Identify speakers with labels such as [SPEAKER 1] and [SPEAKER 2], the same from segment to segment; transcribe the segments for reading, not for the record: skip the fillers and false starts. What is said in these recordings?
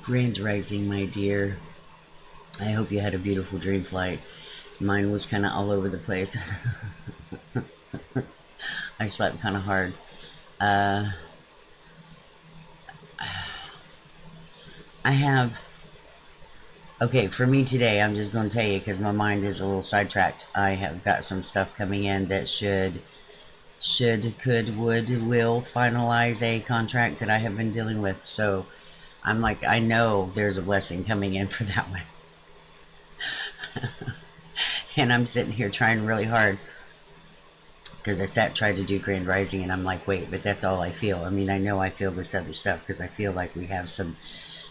[SPEAKER 1] Grand Rising, my dear. I hope you had a beautiful dream flight. Mine was kind of all over the place. I slept kind of hard. Uh, I have. Okay, for me today, I'm just going to tell you because my mind is a little sidetracked. I have got some stuff coming in that could, would, will finalize a contract that I have been dealing with. So I'm like, I know there's a blessing coming in for that one. And I'm sitting here trying really hard because tried to do Grand Rising, and I'm like, wait, but that's all I feel. I mean, I know I feel this other stuff because I feel like we have some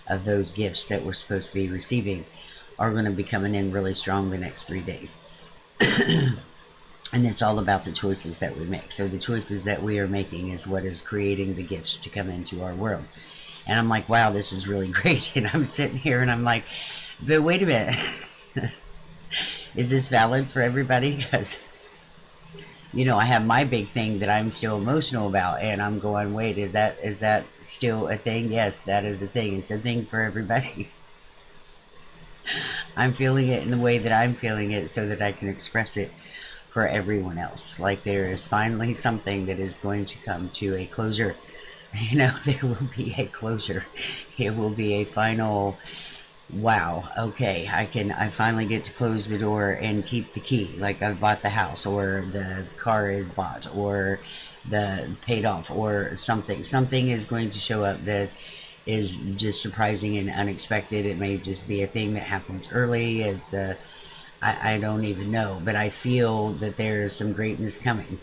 [SPEAKER 1] of those gifts that we're supposed to be receiving are going to be coming in really strong the next 3 days. And it's all about the choices that we make. So the choices that we are making is what is creating the gifts to come into our world. And I'm like, wow, this is really great. And I'm sitting here and I'm like, but wait a minute. Is this valid for everybody? Because, I have my big thing that I'm still emotional about. And I'm going, wait, is that still a thing? Yes, that is a thing. It's a thing for everybody. I'm feeling it in the way that I'm feeling it so that I can express it for everyone else. Like there is finally something that is going to come to a closure. There will be a closure. It will be a final, wow, okay, I finally get to close the door and keep the key. Like I've bought the house, or the car is bought, or the paid off, or something. Something is going to show up that is just surprising and unexpected. It may just be a thing that happens early. I don't even know, but I feel that there's some greatness coming.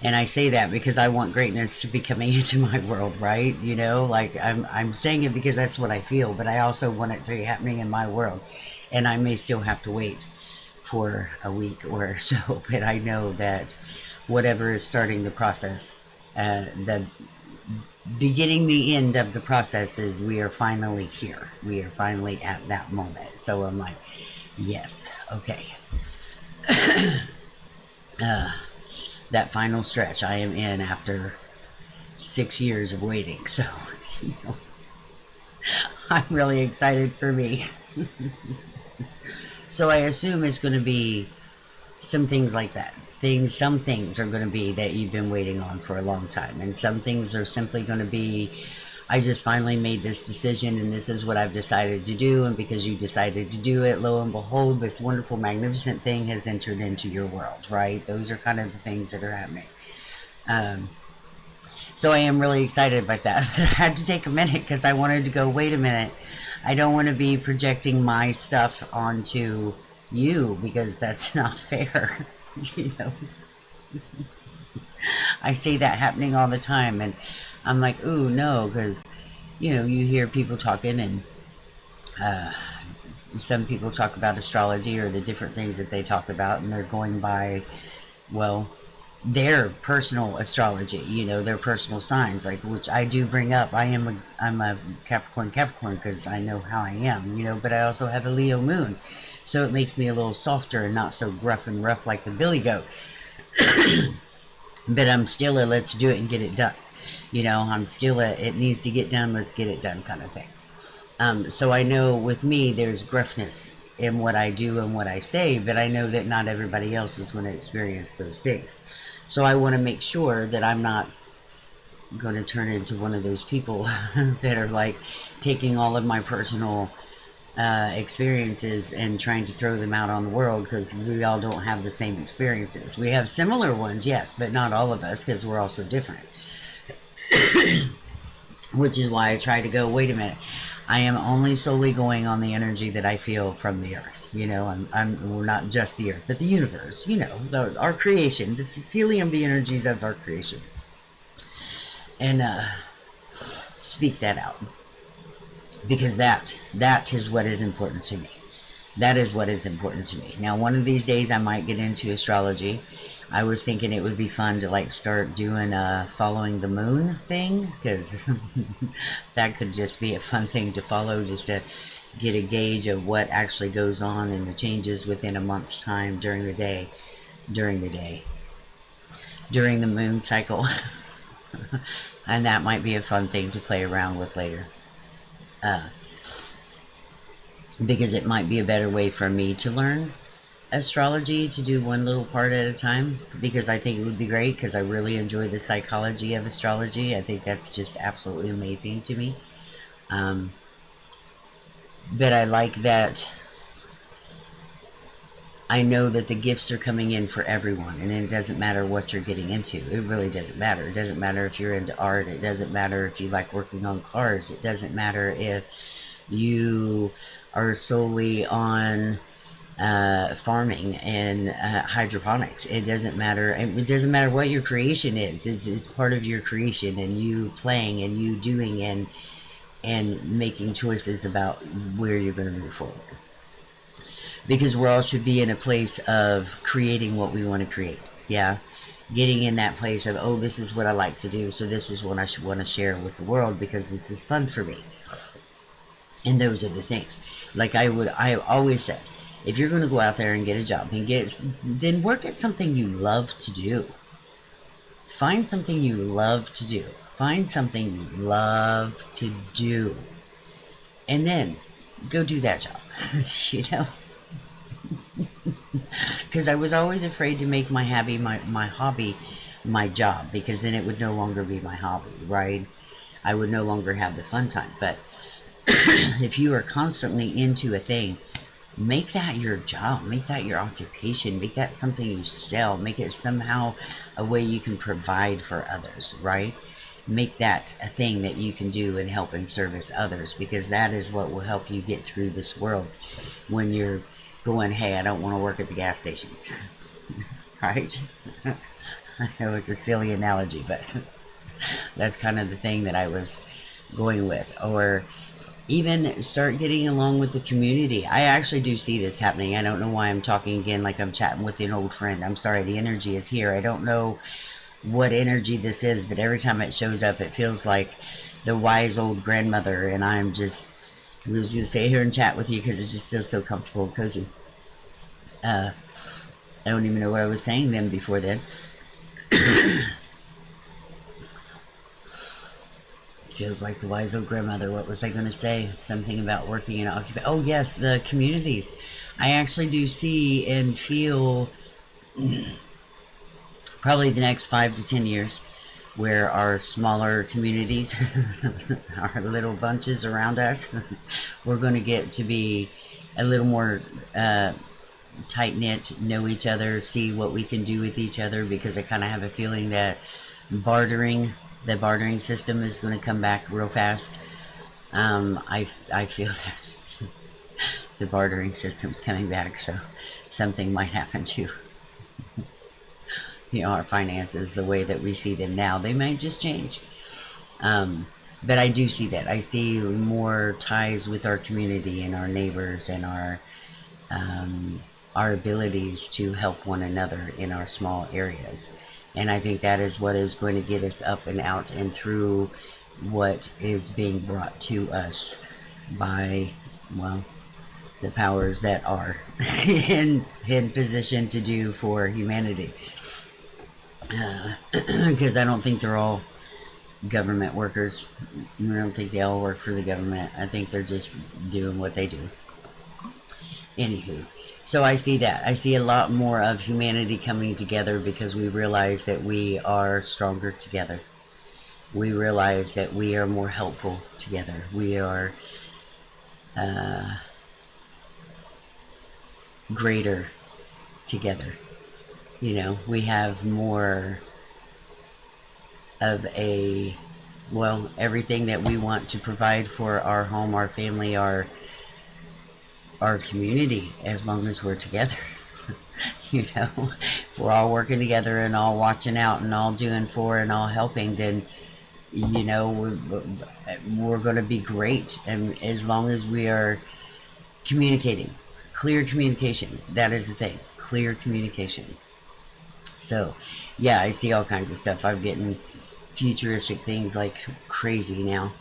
[SPEAKER 1] And I say that because I want greatness to be coming into my world, right? Like I'm saying it because that's what I feel, but I also want it to be happening in my world. And I may still have to wait for a week or so, but I know that whatever is starting the process, the beginning, the end of the process is we are finally here. We are finally at that moment. So I'm like, yes, okay. That final stretch I am in after 6 years of waiting. So, I'm really excited for me. So I assume it's going to be some things like that. Some things are going to be that you've been waiting on for a long time, and some things are simply going to be, I just finally made this decision, and this is what I've decided to do, and because you decided to do it, lo and behold, this wonderful, magnificent thing has entered into your world, right? Those are kind of the things that are happening. So I am really excited about that. I had to take a minute because I wanted to go, wait a minute. I don't want to be projecting my stuff onto you because that's not fair. you know I see that happening all the time, and I'm like, ooh, no, because you hear people talking, and some people talk about astrology or the different things that they talk about, and they're going by, well, their personal astrology, their personal signs, like, which I do bring up. I'm a Capricorn because I know how I am, but I also have a Leo moon, so it makes me a little softer and not so gruff and rough like the billy goat. But I'm still a let's do it and get it done. I'm still a it needs to get done, let's get it done kind of thing. So I know with me there's gruffness in what I do and what I say, but I know that not everybody else is going to experience those things. So I want to make sure that I'm not going to turn into one of those people that are like taking all of my personal experiences and trying to throw them out on the world, because we all don't have the same experiences. We have similar ones, yes, but not all of us, because we're all so different. Which is why I try to go, wait a minute, I am only solely going on the energy that I feel from the earth. We're not just the earth, but the universe, our creation, the feeling of the energies of our creation. And speak that out. Because that is what is important to me. That is what is important to me. Now, one of these days I might get into astrology. I was thinking it would be fun to like start doing a following the moon thing, because that could just be a fun thing to follow, just to get a gauge of what actually goes on and the changes within a month's time during the moon cycle. And that might be a fun thing to play around with later. uh, because it might be a better way for me to learn astrology, to do one little part at a time, because I think it would be great, because I really enjoy the psychology of astrology. I think that's just absolutely amazing to me. Um, but I like that I know that the gifts are coming in for everyone, and it doesn't matter what you're getting into. It really doesn't matter. It doesn't matter if you're into art. It doesn't matter if you like working on cars. It doesn't matter if you are solely on farming and hydroponics. It doesn't matter. It doesn't matter what your creation is. It's part of your creation, and you playing and you doing and making choices about where you're going to move forward. Because we all should be in a place of creating what we want to create. Yeah, getting in that place of, oh, this is what I like to do, so this is what I should want to share with the world because this is fun for me. And those are the things. Like I always said, if you're going to go out there and get a job, then work at something you love to do. Find something you love to do. Find something you love to do, and then go do that job. You know. Because I was always afraid to make my hobby my job, because then it would no longer be my hobby, right? I would no longer have the fun time. But if you are constantly into a thing, make that your job, make that your occupation, make that something you sell, make it somehow a way you can provide for others, right? Make that a thing that you can do and help and service others, because that is what will help you get through this world when you're going, hey, I don't want to work at the gas station. Right? I know it's a silly analogy, but that's kind of the thing that I was going with. Or even start getting along with the community. I actually do see this happening. I don't know why I'm talking again like I'm chatting with an old friend. I'm sorry, the energy is here. I don't know what energy this is, but every time it shows up, it feels like the wise old grandmother, and I'm just going to stay here and chat with you because it just feels so comfortable and cozy. I don't even know what I was saying then before then. Feels like the wise old grandmother. What was I going to say? Something about working in occupation. Oh yes, the communities. I actually do see and feel probably the next 5 to 10 years where our smaller communities, our little bunches around us, we're going to get to be a little more tight-knit, know each other, see what we can do with each other, because I kind of have a feeling that the bartering system is going to come back real fast. I feel that the bartering system's coming back, so something might happen too. Our finances, the way that we see them now, they might just change. But I do see that. I see more ties with our community and our neighbors and our abilities to help one another in our small areas. And I think that is what is going to get us up and out and through what is being brought to us by, well, the powers that are in position to do for humanity. Because I don't think they're all government workers. I don't think they all work for the government. I think they're just doing what they do. Anywho, so I see that. I see a lot more of humanity coming together because we realize that we are stronger together. We realize that we are more helpful together. We are greater together. We have more of everything that we want to provide for our home, our family, our community, as long as we're together. If we're all working together and all watching out and all doing for and all helping, then we're going to be great. And as long as we are communicating, clear communication, that is the thing, clear communication. So, yeah, I see all kinds of stuff. I'm getting futuristic things like crazy now.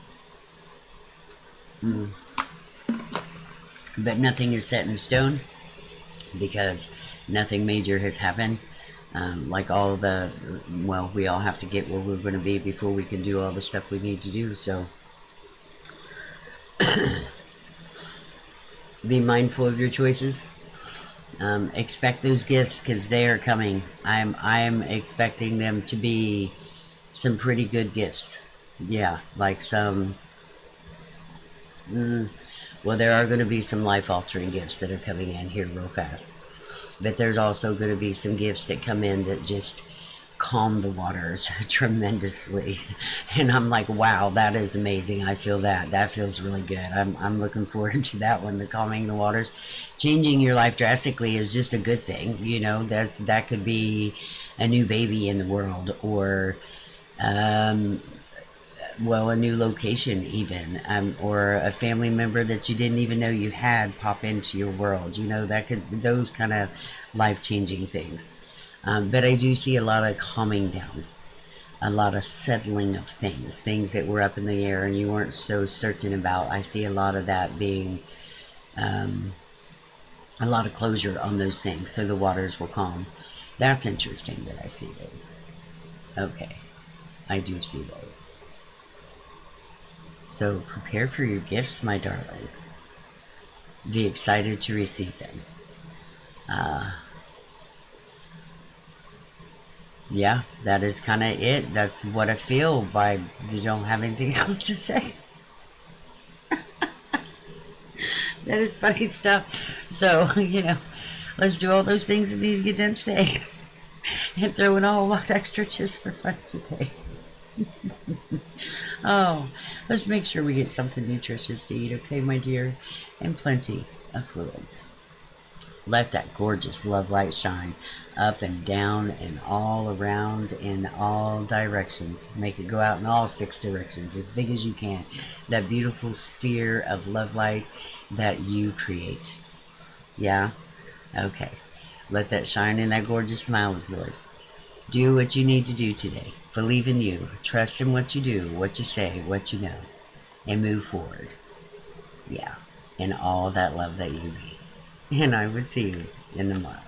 [SPEAKER 1] But nothing is set in stone because nothing major has happened. We all have to get where we're going to be before we can do all the stuff we need to do. So, Be mindful of your choices. Expect those gifts because they are coming. I'm expecting them to be some pretty good gifts. Yeah, like some. Well, there are going to be some life altering gifts that are coming in here real fast. But there's also going to be some gifts that come in that just calm the waters tremendously. And I'm like, wow, that is amazing. I feel that. That feels really good. I'm looking forward to that one, the calming the waters. Changing your life drastically is just a good thing. You know, that could be a new baby in the world, or um, well, a new location even, or a family member that you didn't even know you had pop into your world. You know, that could, those kind of life-changing things. But I do see a lot of calming down, a lot of settling of things that were up in the air and you weren't so certain about. I see a lot of that being, um, a lot of closure on those things, so the waters will calm. That's interesting that I see those. Okay, I do see those. So prepare for your gifts, my darling. Be excited to receive them. Uh, yeah, that is kind of it. That's what I feel. By you don't have anything else to say. That is funny stuff. So let's do all those things that need to get done today, and throw in a whole lot extra just for fun today. Oh, let's make sure we get something nutritious to eat, okay, my dear, and plenty of fluids. Let that gorgeous love light shine up and down and all around in all directions. Make it go out in all 6 directions as big as you can. That beautiful sphere of love light that you create. Yeah? Okay. Let that shine in that gorgeous smile of yours. Do what you need to do today. Believe in you. Trust in what you do, what you say, what you know. And move forward. Yeah. In all that love that you be. And I will see you in the morning.